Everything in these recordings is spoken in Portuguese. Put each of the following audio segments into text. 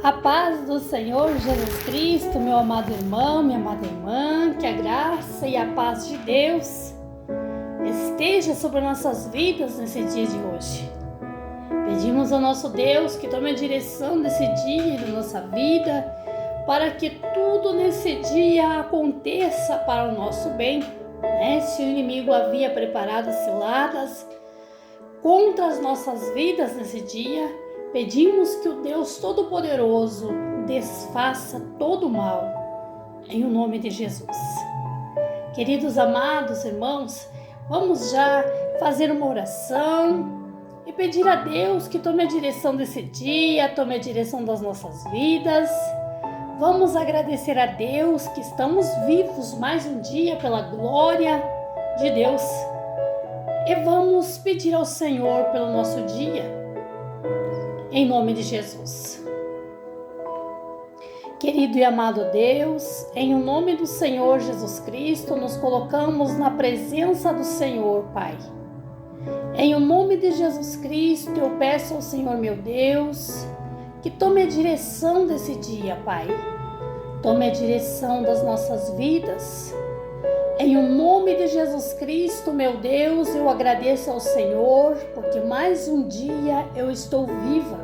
A paz do Senhor Jesus Cristo, meu amado irmão, minha amada irmã, que a graça e a paz de Deus esteja sobre nossas vidas nesse dia de hoje. Pedimos ao nosso Deus que tome a direção desse dia e da nossa vida, para que tudo nesse dia aconteça para o nosso bem. Se o inimigo havia preparado ciladas contra as nossas vidas nesse dia, pedimos que o Deus Todo-Poderoso desfaça todo o mal, em o nome de Jesus. Queridos amados irmãos, vamos já fazer uma oração e pedir a Deus que tome a direção desse dia, tome a direção das nossas vidas. Vamos agradecer a Deus que estamos vivos mais um dia pela glória de Deus. E vamos pedir ao Senhor pelo nosso dia, em nome de Jesus. Querido e amado Deus, em nome do Senhor Jesus Cristo, nos colocamos na presença do Senhor, Pai. Em nome de Jesus Cristo, eu peço ao Senhor, meu Deus, que tome a direção desse dia, Pai. Tome a direção das nossas vidas. Em nome de Jesus Cristo, meu Deus, eu agradeço ao Senhor, porque mais um dia eu estou viva.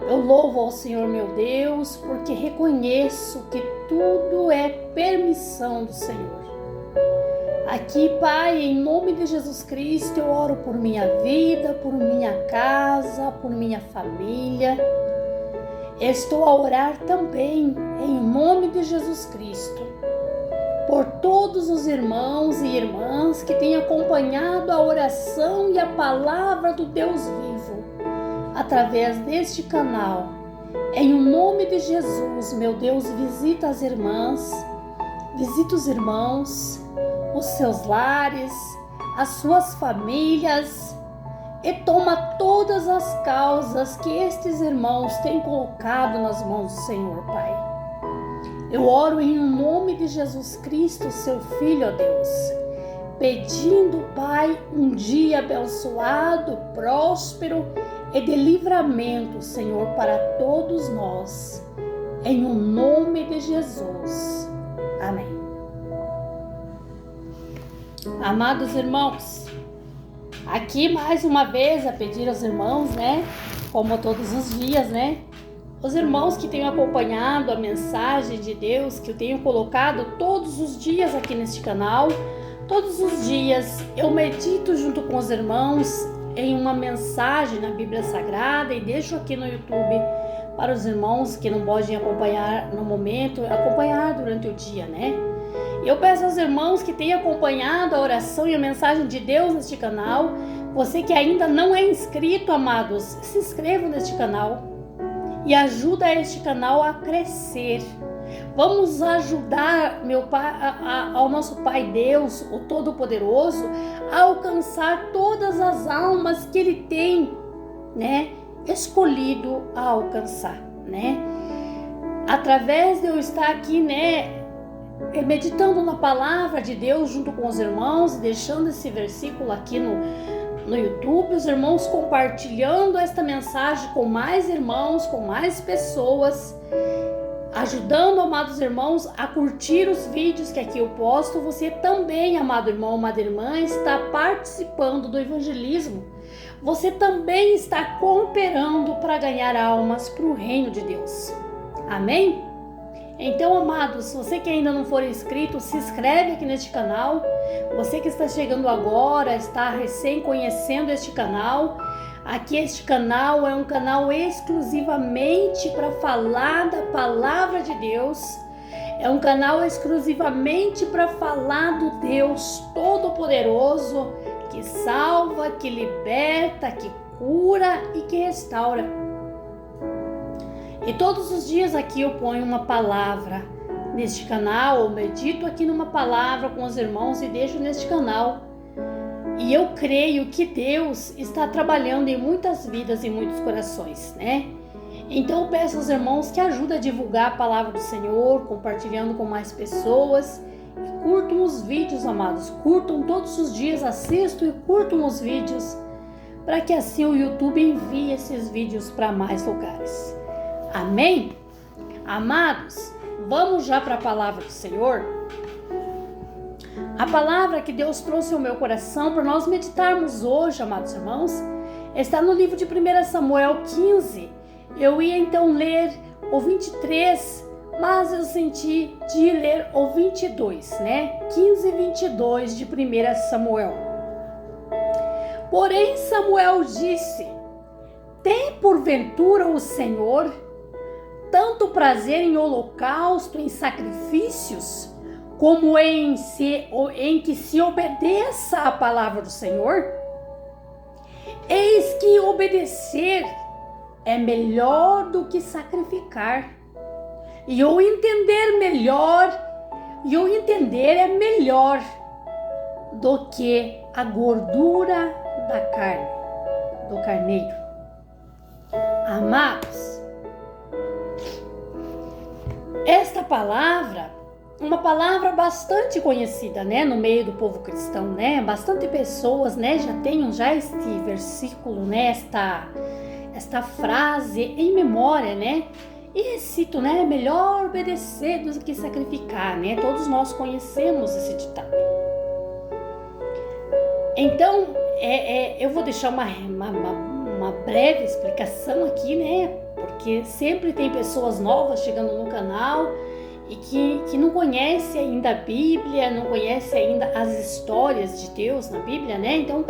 Eu louvo ao Senhor, meu Deus, porque reconheço que tudo é permissão do Senhor. Aqui, Pai, em nome de Jesus Cristo, eu oro por minha vida, por minha casa, por minha família. Estou a orar também, em nome de Jesus Cristo, por todos os irmãos e irmãs que têm acompanhado a oração e a palavra do Deus vivo, através deste canal. Em nome de Jesus, meu Deus, visita as irmãs, visita os irmãos, os seus lares, as suas famílias, e toma todas as causas que estes irmãos têm colocado nas mãos do Senhor, Pai. Eu oro em nome de Jesus Cristo, seu Filho, ó Deus, pedindo, Pai, um dia abençoado, próspero e de livramento, Senhor, para todos nós. Em nome de Jesus. Amém. Amados irmãos, aqui mais uma vez a pedir aos irmãos, como todos os dias, os irmãos que tenham acompanhado a mensagem de Deus, que eu tenho colocado todos os dias aqui neste canal, todos os dias eu medito junto com os irmãos em uma mensagem na Bíblia Sagrada e deixo aqui no YouTube para os irmãos que não podem acompanhar no momento, acompanhar durante o dia, Eu peço aos irmãos que tenham acompanhado a oração e a mensagem de Deus neste canal. Você que ainda não é inscrito, amados, se inscreva neste canal e ajuda este canal a crescer. Vamos ajudar ao nosso Pai Deus, o Todo-Poderoso, a alcançar todas as almas que Ele tem, escolhido a alcançar, Através de eu estar aqui, meditando na palavra de Deus junto com os irmãos, deixando esse versículo aqui no YouTube, os irmãos compartilhando esta mensagem com mais irmãos, com mais pessoas, ajudando, amados irmãos, a curtir os vídeos que aqui eu posto. Você também, amado irmão, amada irmã, está participando do evangelismo. Você também está cooperando para ganhar almas para o reino de Deus. Amém? Então, amados, se você que ainda não for inscrito, se inscreve aqui neste canal. Você que está chegando agora, está recém conhecendo este canal. Aqui este canal é um canal exclusivamente para falar da palavra de Deus. É um canal exclusivamente para falar do Deus Todo-Poderoso, que salva, que liberta, que cura e que restaura. E todos os dias aqui eu ponho uma palavra neste canal, eu medito aqui numa palavra com os irmãos e deixo neste canal. E eu creio que Deus está trabalhando em muitas vidas e muitos corações, Então eu peço aos irmãos que ajudem a divulgar a palavra do Senhor, compartilhando com mais pessoas. E curtam os vídeos, amados, curtam todos os dias, assistam e curtam os vídeos, para que assim o YouTube envie esses vídeos para mais lugares. Amém? Amados, vamos já para a palavra do Senhor? A palavra que Deus trouxe ao meu coração para nós meditarmos hoje, amados irmãos, está no livro de 1 Samuel 15. Eu ia então ler o 23, mas eu senti de ler o 22, né? 15 e 22 de 1 Samuel. Porém Samuel disse: tem porventura o Senhor tanto prazer em holocausto, em sacrifícios, como em que se obedeça à palavra do Senhor? Eis que obedecer é melhor do que sacrificar, e o entender é melhor do que a gordura da carne, do carneiro. Amados, esta palavra, uma palavra bastante conhecida, né, no meio do povo cristão, né, bastante pessoas, né, já tenham este versículo, né, esta frase em memória, né, e cito, né, melhor obedecer do que sacrificar, né, todos nós conhecemos esse ditado. Então, eu vou deixar uma breve explicação aqui, né, porque sempre tem pessoas novas chegando no canal e que não conhece ainda a Bíblia, não conhece ainda as histórias de Deus na Bíblia, né? Então,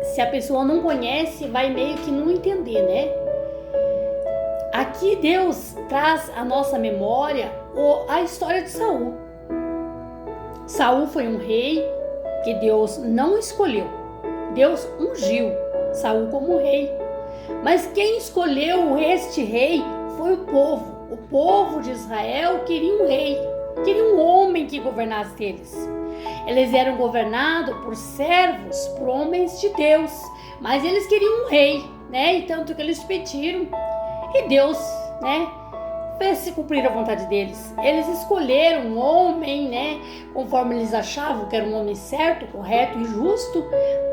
se a pessoa não conhece, vai meio que não entender, né? Aqui Deus traz à nossa memória a história de Saul. Saul foi um rei que Deus não escolheu. Deus ungiu Saul como rei. Mas quem escolheu este rei foi o povo. O povo de Israel queria um rei, queria um homem que governasse eles. Eles eram governados por servos, por homens de Deus, mas eles queriam um rei, né? E tanto que eles pediram, e Deus, né, fez se cumprir a vontade deles. Eles escolheram um homem, né, conforme eles achavam que era um homem certo, correto e justo.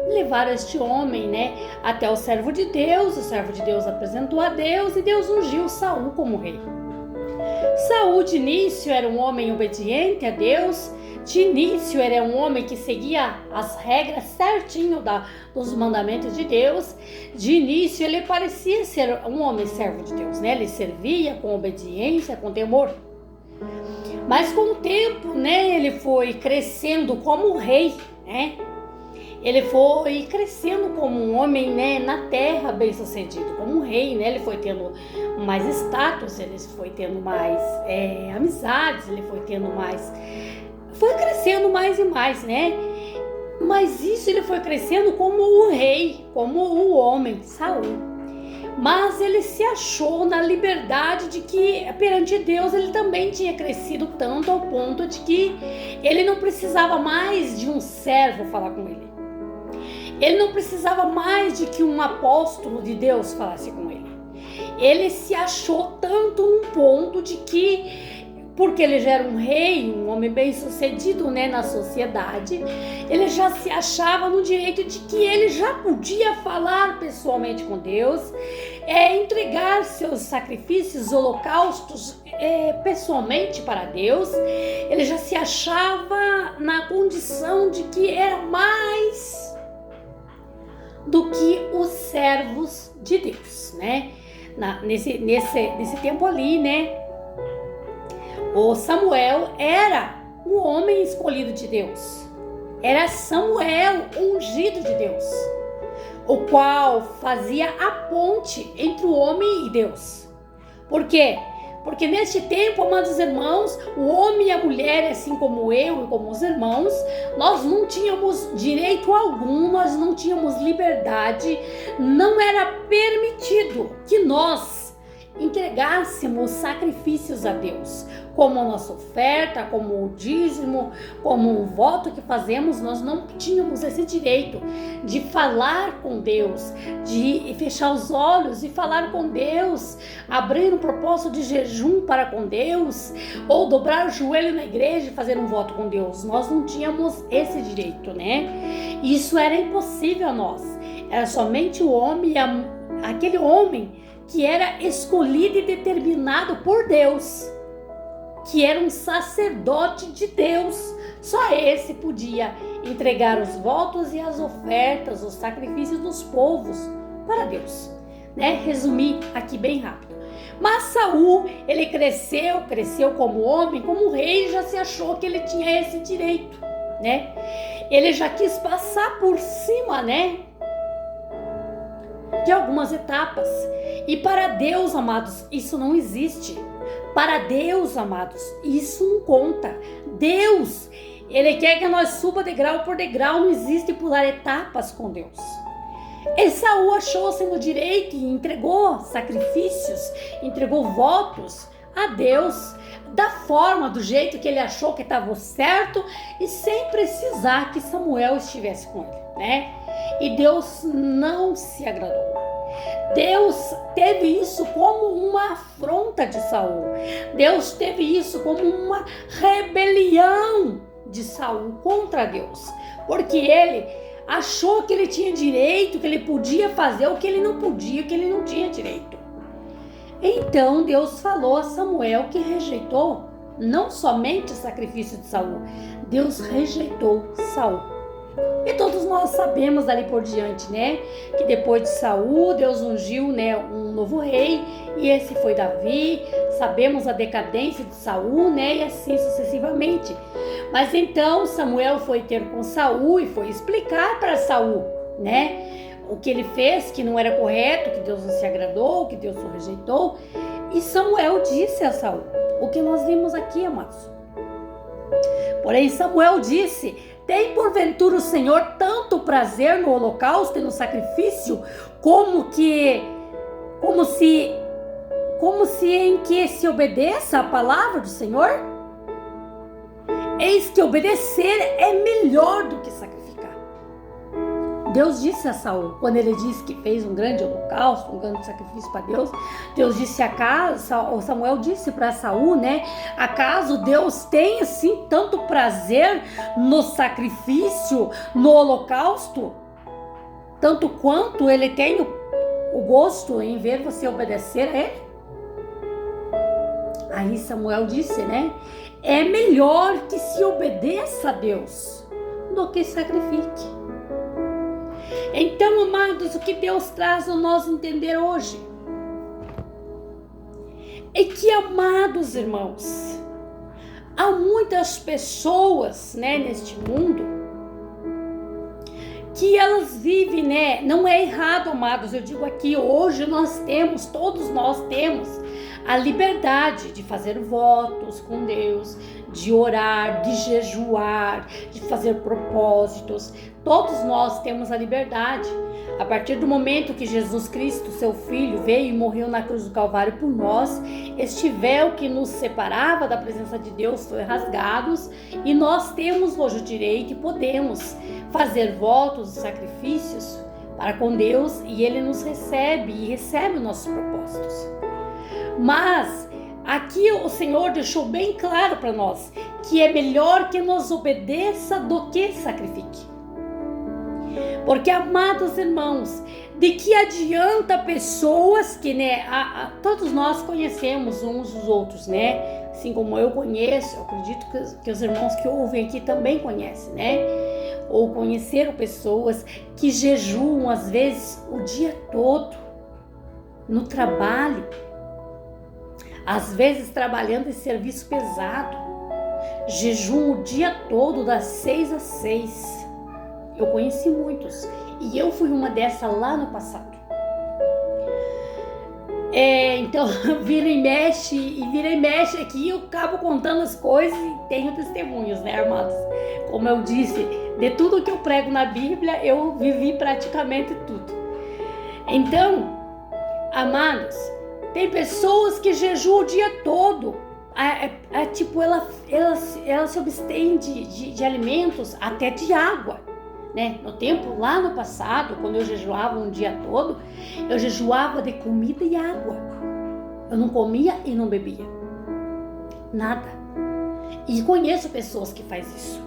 Levaram este homem, né, até o servo de Deus. O servo de Deus apresentou a Deus e Deus ungiu Saul como rei. Saul de início era um homem obediente a Deus, de início era um homem que seguia as regras certinho dos mandamentos de Deus, de início ele parecia ser um homem servo de Deus, né? Ele servia com obediência, com temor. Mas com o tempo, né, ele foi crescendo como rei, né? Ele foi crescendo como um homem, né, na terra, bem sucedido, como um rei, né? Ele foi tendo mais status, ele foi tendo mais amizades, ele foi crescendo mais e mais, né? Mas isso ele foi crescendo como o rei, como o homem, Saul. Mas ele se achou na liberdade de que perante Deus ele também tinha crescido tanto ao ponto de que ele não precisava mais de um servo falar com ele. Ele não precisava mais de que um apóstolo de Deus falasse com ele. Ele se achou tanto num ponto de que, porque ele já era um rei, um homem bem sucedido, né, na sociedade, ele já se achava no direito de que ele já podia falar pessoalmente com Deus, entregar seus sacrifícios, holocaustos pessoalmente para Deus. Ele já se achava na condição de que era mais do que os servos de Deus, né? Nesse tempo ali, né? O Samuel era o homem escolhido de Deus. Era Samuel, ungido de Deus, o qual fazia a ponte entre o homem e Deus. Por quê? Porque neste tempo, amados irmãos, o homem e a mulher, assim como eu e como os irmãos, nós não tínhamos direito algum, nós não tínhamos liberdade, não era permitido que nós entregássemos sacrifícios a Deus, como a nossa oferta, como o dízimo, como o voto que fazemos. Nós não tínhamos esse direito de falar com Deus, de fechar os olhos e falar com Deus, abrir um propósito de jejum para com Deus, ou dobrar o joelho na igreja e fazer um voto com Deus. Nós não tínhamos esse direito, né? Isso era impossível a nós. Era somente o homem aquele homem que era escolhido e determinado por Deus, que era um sacerdote de Deus. Só esse podia entregar os votos e as ofertas, os sacrifícios dos povos para Deus, né? Resumir aqui bem rápido. Mas Saul, ele cresceu como homem, como rei, já se achou que ele tinha esse direito, né? Ele já quis passar por cima, né, de algumas etapas. E para Deus, amados, isso não existe. Para Deus, amados, isso não conta. Deus, Ele quer que nós suba degrau por degrau, não existe pular etapas com Deus. E Saul achou-se no direito e entregou sacrifícios, entregou votos a Deus, da forma, do jeito que ele achou que estava certo e sem precisar que Samuel estivesse com ele, né? E Deus não se agradou. Deus teve isso como uma afronta de Saul. Deus teve isso como uma rebelião de Saul contra Deus, porque ele achou que ele tinha direito, que ele podia fazer o que ele não podia, que ele não tinha direito. Então Deus falou a Samuel que rejeitou não somente o sacrifício de Saul, Deus rejeitou Saul. E todos nós sabemos dali por diante, né, que depois de Saul, Deus ungiu, né, um novo rei, e esse foi Davi. Sabemos a decadência de Saul, né, e assim sucessivamente. Mas então Samuel foi ter com Saul e foi explicar para Saul, né, o que ele fez, que não era correto, que Deus não se agradou, que Deus o rejeitou. E Samuel disse a Saul o que nós vimos aqui, amados. Porém Samuel disse: tem porventura o Senhor tanto prazer no holocausto e no sacrifício, como se em que se obedeça a palavra do Senhor? Eis que obedecer é melhor do que sacrificar. Deus disse a Saul, quando ele disse que fez um grande holocausto, um grande sacrifício para Deus, Deus disse Samuel disse para Saul, né? Acaso Deus tem assim tanto prazer no sacrifício, no holocausto, tanto quanto ele tem o gosto em ver você obedecer a ele? Aí Samuel disse, né? É melhor que se obedeça a Deus do que sacrifique. Então, amados, o que Deus traz a nós entender hoje é que, amados irmãos, há muitas pessoas, né, neste mundo que elas vivem, né? Não é errado, amados, eu digo aqui, hoje todos nós temos a liberdade de fazer votos com Deus, de orar, de jejuar, de fazer propósitos. Todos nós temos a liberdade. A partir do momento que Jesus Cristo, seu Filho, veio e morreu na cruz do Calvário por nós, este véu que nos separava da presença de Deus foi rasgado e nós temos hoje o direito e podemos fazer votos e sacrifícios para com Deus, e Ele nos recebe e recebe os nossos propósitos. Mas aqui o Senhor deixou bem claro para nós que é melhor que nos obedeça do que sacrifique. Porque, amados irmãos, de que adianta pessoas que, né, todos nós conhecemos uns os outros, né? Assim como eu conheço, eu acredito que os irmãos que ouvem aqui também conhecem, né? Ou conheceram pessoas que jejuam às vezes o dia todo no trabalho, às vezes trabalhando em serviço pesado, jejum o dia todo das 6 às 6. Eu conheci muitos e eu fui uma dessas lá no passado. Então vira e mexe aqui, eu acabo contando as coisas e tenho testemunhos, né, amados? Como eu disse, de tudo que eu prego na Bíblia, eu vivi praticamente tudo. Então, amados, tem pessoas que jejuam o dia todo. Tipo, ela se abstém de alimentos, até de água, né? No tempo, lá no passado, quando eu jejuava um dia todo, eu jejuava de comida e água. Eu não comia e não bebia. Nada. E conheço pessoas que fazem isso.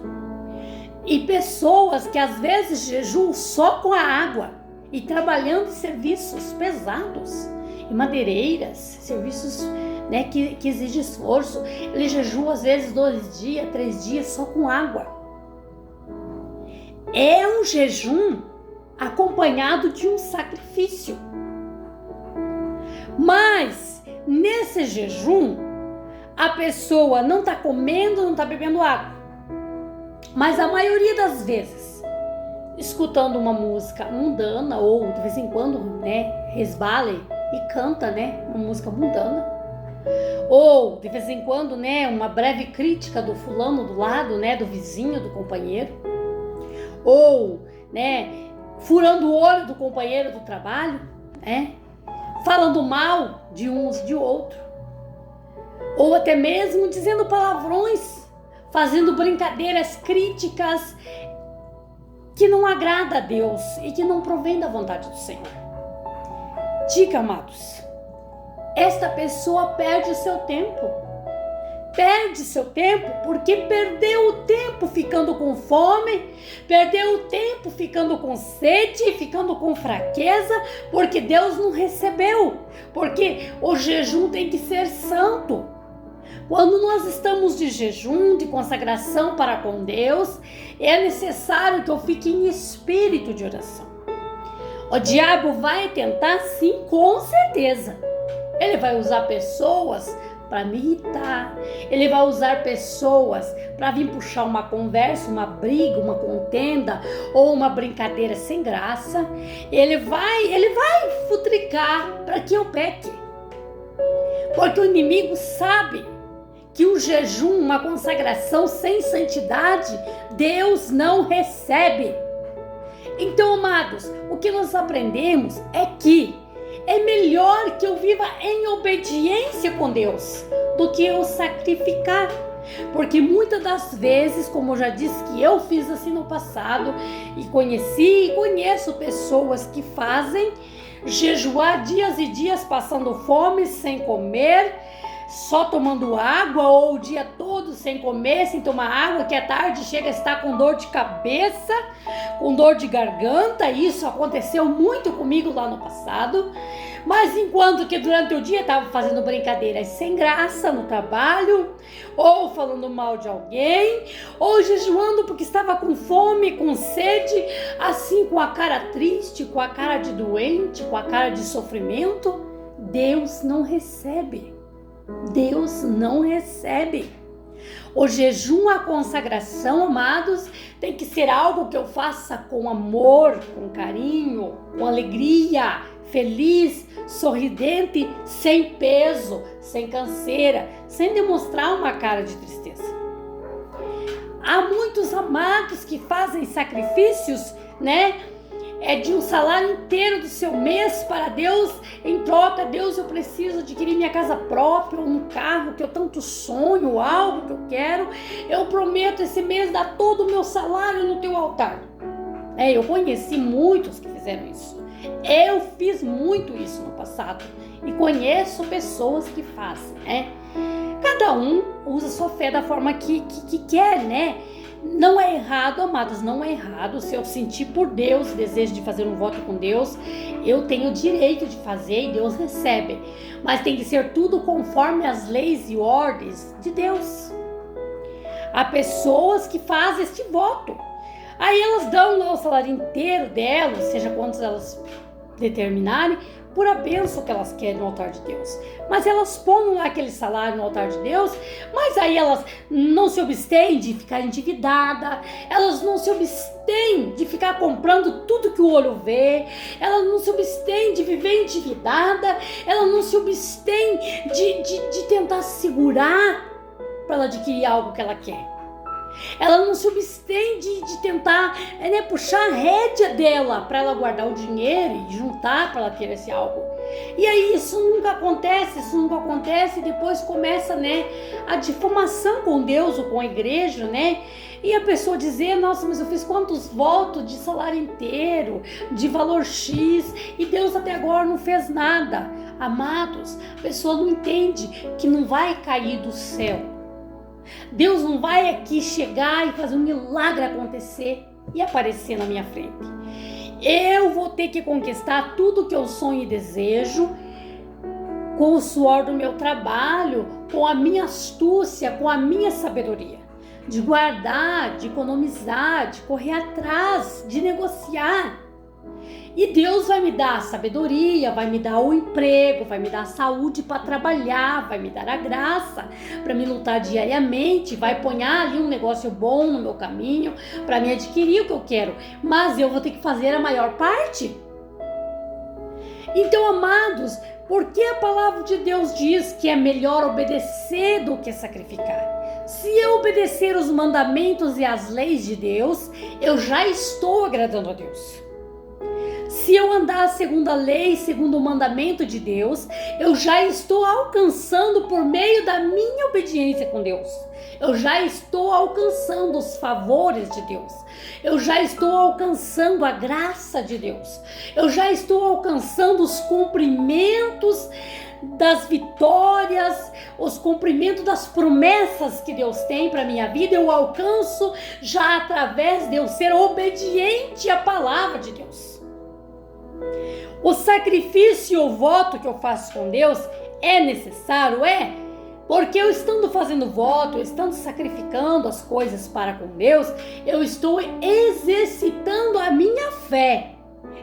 E pessoas que às vezes jejuam só com a água. e trabalhando em serviços pesados, em madeireiras, serviços, né, que exigem esforço. Ele jejua às vezes 2 dias, 3 dias só com água. É um jejum acompanhado de um sacrifício. Mas nesse jejum, a pessoa não está comendo, não está bebendo água. Mas a maioria das vezes, escutando uma música mundana, ou de vez em quando, né, resbala e canta, né, uma música mundana, ou de vez em quando, né, uma breve crítica do fulano do lado, né, do vizinho, do companheiro, ou, né, furando o olho do companheiro do trabalho, né, falando mal de uns de outro, ou até mesmo dizendo palavrões, fazendo brincadeiras, críticas que não agrada a Deus e que não provém da vontade do Senhor. Diga, amados, esta pessoa perde o seu tempo. Perde seu tempo porque perdeu o tempo ficando com fome, perdeu o tempo ficando com sede, ficando com fraqueza, porque Deus não recebeu, porque o jejum tem que ser santo. Quando nós estamos de jejum, de consagração para com Deus, é necessário que eu fique em espírito de oração. O diabo vai tentar, sim, com certeza. Ele vai usar pessoas para me irritar, ele vai usar pessoas para vir puxar uma conversa, uma briga, uma contenda ou uma brincadeira sem graça. Ele vai futricar para que eu peque, porque o inimigo sabe que o jejum, uma consagração sem santidade, Deus não recebe. Então, amados, o que nós aprendemos é que é melhor que eu viva em obediência com Deus do que eu sacrificar. Porque muitas das vezes, como eu já disse que eu fiz assim no passado, e conheci e conheço pessoas que fazem jejuar dias e dias passando fome, sem comer, só tomando água, ou o dia todo sem comer, sem tomar água, que à tarde chega a estar com dor de cabeça, com dor de garganta. Isso aconteceu muito comigo lá no passado. Mas enquanto que durante o dia estava fazendo brincadeiras sem graça no trabalho, ou falando mal de alguém, ou jejuando porque estava com fome, com sede, assim, com a cara triste, com a cara de doente, com a cara de sofrimento, Deus não recebe. Deus não recebe. O jejum, a consagração, amados, tem que ser algo que eu faça com amor, com carinho, com alegria, feliz, sorridente, sem peso, sem canseira, sem demonstrar uma cara de tristeza. Há muitos amados que fazem sacrifícios, né? É de um salário inteiro do seu mês para Deus. Em troca, Deus, eu preciso adquirir minha casa própria, ou um carro que eu tanto sonho, algo que eu quero. Eu prometo esse mês dar todo o meu salário no teu altar. Eu conheci muitos que fizeram isso. Eu fiz muito isso no passado e conheço pessoas que fazem, né? Cada um usa a sua fé da forma que quer, né? Não é errado, amados, não é errado. Se eu sentir por Deus desejo de fazer um voto com Deus, eu tenho o direito de fazer e Deus recebe. Mas tem que ser tudo conforme as leis e ordens de Deus. Há pessoas que fazem este voto. Aí elas dão lá o salário inteiro delas, seja quantos elas determinarem, por a bênção que elas querem no altar de Deus. Mas elas põem lá aquele salário no altar de Deus, mas aí elas não se abstêm de ficar endividada, elas não se abstêm de ficar comprando tudo que o olho vê, elas não se abstêm de viver endividada, elas não se abstêm de tentar segurar para ela adquirir algo que ela quer. Ela não se abstém de tentar puxar a rédea dela para ela guardar o dinheiro e juntar para ela ter esse algo. E aí isso nunca acontece, e depois começa a difamação com Deus ou com a igreja, e a pessoa dizer, nossa, mas eu fiz quantos votos de salário inteiro, de valor X, e Deus até agora não fez nada. Amados, a pessoa não entende que não vai cair do céu. Deus não vai aqui chegar e fazer um milagre acontecer e aparecer na minha frente. Eu vou ter que conquistar tudo que eu sonho e desejo com o suor do meu trabalho, com a minha astúcia, com a minha sabedoria. De guardar, de economizar, de correr atrás, de negociar. E Deus vai me dar a sabedoria, vai me dar o emprego, vai me dar a saúde para trabalhar, vai me dar a graça para me lutar diariamente, vai pôr ali um negócio bom no meu caminho para me adquirir o que eu quero. Mas eu vou ter que fazer a maior parte. Então, amados, por que a palavra de Deus diz que é melhor obedecer do que sacrificar? Se eu obedecer os mandamentos e as leis de Deus, eu já estou agradando a Deus. Se eu andar segundo a lei, segundo o mandamento de Deus, eu já estou alcançando por meio da minha obediência com Deus. Eu já estou alcançando os favores de Deus. Eu já estou alcançando a graça de Deus. Eu já estou alcançando os cumprimentos das vitórias, os cumprimentos das promessas que Deus tem para minha vida. Eu alcanço já através de eu ser obediente à palavra de Deus. O sacrifício e o voto que eu faço com Deus é necessário? É, porque eu estando fazendo voto, eu estando sacrificando as coisas para com Deus, eu estou exercitando a minha fé,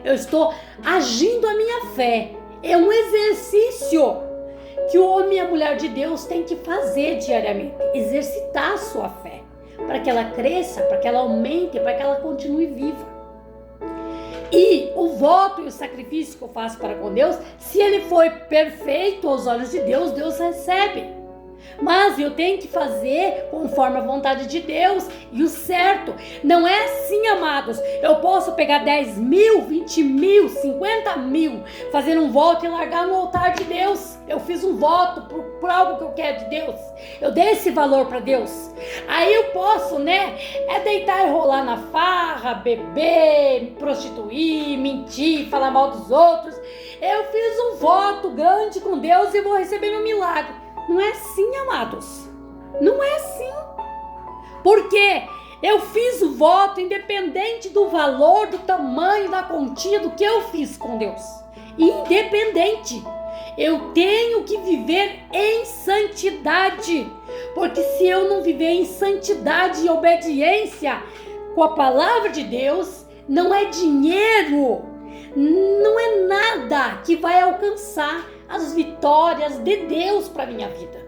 eu estou agindo a minha fé. É um exercício que o homem e a mulher de Deus têm que fazer diariamente, exercitar a sua fé, para que ela cresça, para que ela aumente, para que ela continue viva. E o voto e o sacrifício que eu faço para com Deus, se ele for perfeito aos olhos de Deus, Deus recebe. Mas eu tenho que fazer conforme a vontade de Deus e o certo. Não é assim, amados. Eu posso pegar 10 mil, 20 mil, 50 mil, fazer um voto e largar no altar de Deus. Eu fiz um voto por algo que eu quero de Deus. Eu dei esse valor para Deus. Aí eu posso, deitar e rolar na farra, beber, me prostituir, mentir, falar mal dos outros. Eu fiz um voto grande com Deus e vou receber meu milagre. Não é assim, amados. Não é assim. Porque eu fiz o voto independente do valor, do tamanho, da quantia do que eu fiz com Deus. Independente. Eu tenho que viver em santidade. Porque se eu não viver em santidade e obediência com a palavra de Deus, não é dinheiro, não é nada que vai alcançar as vitórias de Deus para minha vida.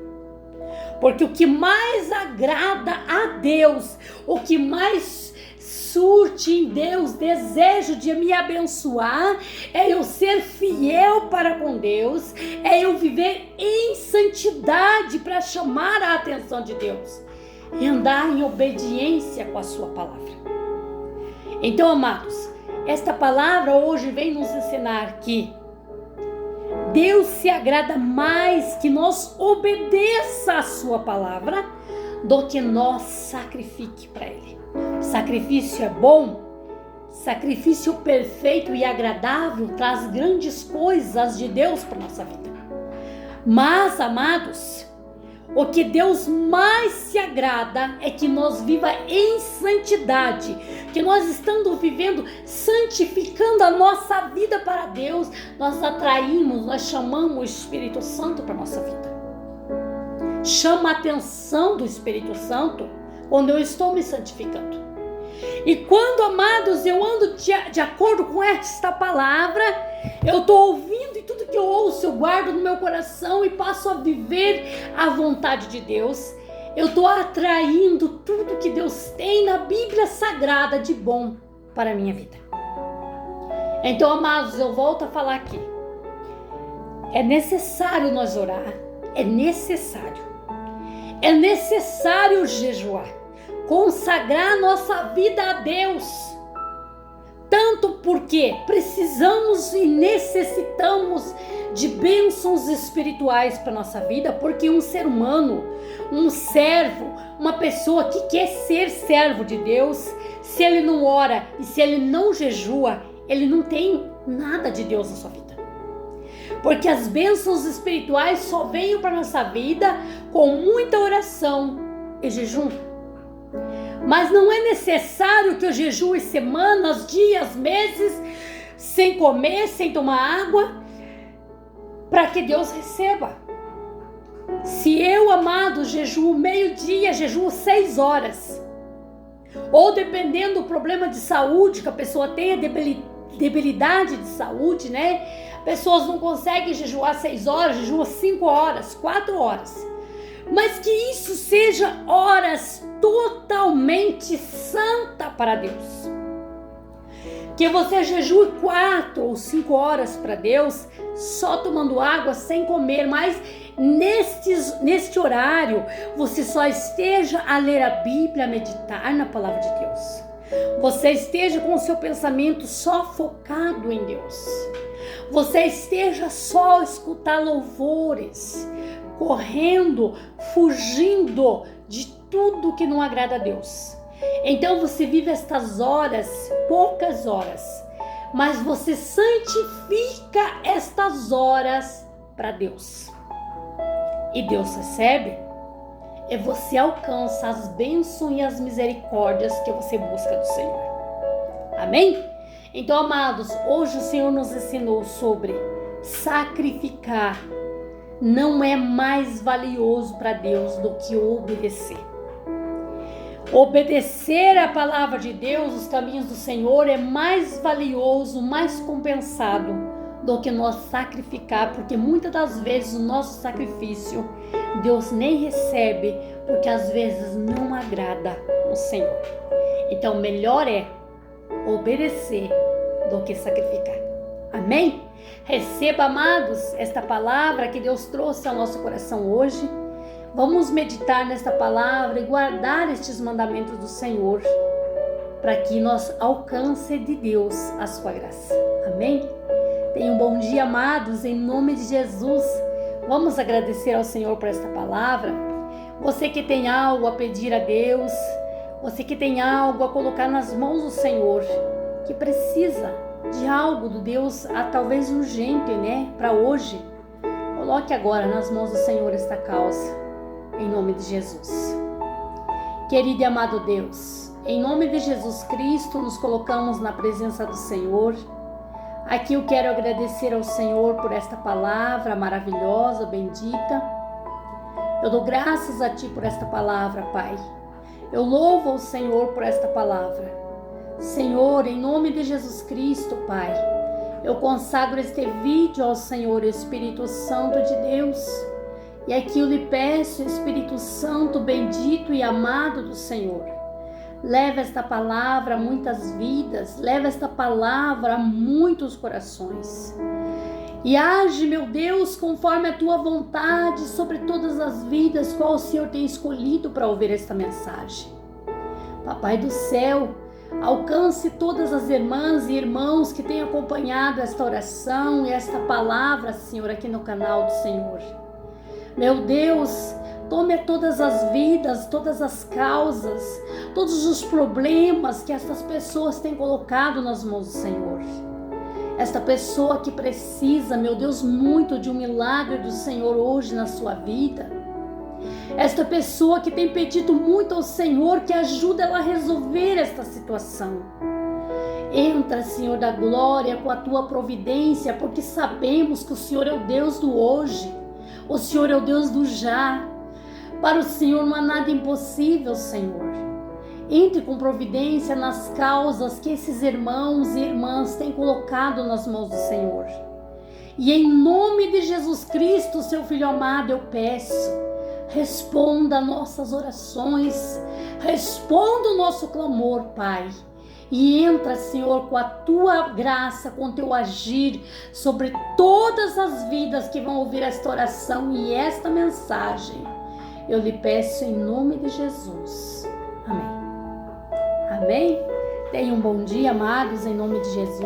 Porque o que mais agrada a Deus, o que mais surte em Deus desejo de me abençoar, é eu ser fiel para com Deus, é eu viver em santidade para chamar a atenção de Deus e andar em obediência com a sua palavra. Então, amados, esta palavra hoje vem nos ensinar que Deus se agrada mais que nós obedeça a sua palavra do que nós sacrifique para Ele. Sacrifício é bom, sacrifício perfeito e agradável traz grandes coisas de Deus para nossa vida. Mas, amados, o que Deus mais se agrada é que nós viva em santidade, que nós estando vivendo, santificando a nossa vida para Deus, nós atraímos, nós chamamos o Espírito Santo para a nossa vida. Chama a atenção do Espírito Santo quando eu estou me santificando. E quando, amados, eu ando de acordo com esta palavra, eu estou ouvindo e tudo que eu ouço eu guardo no meu coração e passo a viver a vontade de Deus. Eu estou atraindo tudo que Deus tem na Bíblia Sagrada de bom para a minha vida. Então, amados, eu volto a falar aqui. É necessário nós orar, é necessário jejuar, consagrar nossa vida a Deus. Tanto porque precisamos e necessitamos de bênçãos espirituais para nossa vida, porque um ser humano, um servo, uma pessoa que quer ser servo de Deus, se ele não ora e se ele não jejua, ele não tem nada de Deus na sua vida. Porque as bênçãos espirituais só vêm para nossa vida com muita oração e jejum. Mas não é necessário que eu jejue semanas, dias, meses, sem comer, sem tomar água, para que Deus receba. Se eu, amado, jejuo meio-dia, jejuo 6 horas, ou dependendo do problema de saúde que a pessoa tenha, debilidade de saúde, né? Pessoas não conseguem jejuar 6 horas, jejuam 5 horas, 4 horas. Mas que isso seja horas totalmente santa para Deus. Que você jejue 4 ou 5 horas para Deus, só tomando água, sem comer, mas neste horário você só esteja a ler a Bíblia, a meditar na palavra de Deus. Você esteja com o seu pensamento só focado em Deus. Você esteja só a escutar louvores, correndo, fugindo de tudo que não agrada a Deus. Então você vive estas horas, poucas horas, mas você santifica estas horas para Deus. E Deus recebe, e você alcança as bênçãos e as misericórdias que você busca do Senhor. Amém? Então, amados, hoje o Senhor nos ensinou sobre sacrificar. Não é mais valioso para Deus do que obedecer. Obedecer a palavra de Deus, os caminhos do Senhor, é mais valioso, mais compensado do que nós sacrificar, porque muitas das vezes o nosso sacrifício Deus nem recebe, porque às vezes não agrada o Senhor. Então melhor é obedecer do que sacrificar. Amém? Receba, amados, esta palavra que Deus trouxe ao nosso coração hoje. Vamos meditar nesta palavra e guardar estes mandamentos do Senhor, para que nós alcance de Deus a sua graça. Amém? Tenham um bom dia, amados, em nome de Jesus. Vamos agradecer ao Senhor por esta palavra. Você que tem algo a pedir a Deus, você que tem algo a colocar nas mãos do Senhor, que precisa de algo do Deus, talvez urgente, né, para hoje, coloque agora nas mãos do Senhor esta causa, em nome de Jesus. Querido e amado Deus, em nome de Jesus Cristo, nos colocamos na presença do Senhor. Aqui eu quero agradecer ao Senhor por esta palavra maravilhosa, bendita. Eu dou graças a Ti por esta palavra, Pai. Eu louvo ao Senhor por esta palavra. Senhor, em nome de Jesus Cristo, Pai, eu consagro este vídeo ao Senhor, Espírito Santo de Deus. E aqui eu lhe peço, Espírito Santo, bendito e amado do Senhor, leva esta palavra a muitas vidas, leva esta palavra a muitos corações. E age, meu Deus, conforme a Tua vontade sobre todas as vidas, qual o Senhor tem escolhido para ouvir esta mensagem. Papai do céu, alcance todas as irmãs e irmãos que têm acompanhado esta oração e esta palavra, Senhor, aqui no canal do Senhor. Meu Deus, tome todas as vidas, todas as causas, todos os problemas que estas pessoas têm colocado nas mãos do Senhor. Esta pessoa que precisa, meu Deus, muito de um milagre do Senhor hoje na sua vida. Esta pessoa que tem pedido muito ao Senhor que ajude ela a resolver esta situação. Entra, Senhor da glória, com a Tua providência, porque sabemos que o Senhor é o Deus do hoje. O Senhor é o Deus do já. Para o Senhor não há nada impossível, Senhor. Entre com providência nas causas que esses irmãos e irmãs têm colocado nas mãos do Senhor. E em nome de Jesus Cristo, Seu Filho amado, eu peço, responda nossas orações, responda o nosso clamor, Pai. E entra, Senhor, com a Tua graça, com o Teu agir sobre todas as vidas que vão ouvir esta oração e esta mensagem. Eu lhe peço em nome de Jesus. Amém. Amém? Tenham um bom dia, amados, em nome de Jesus.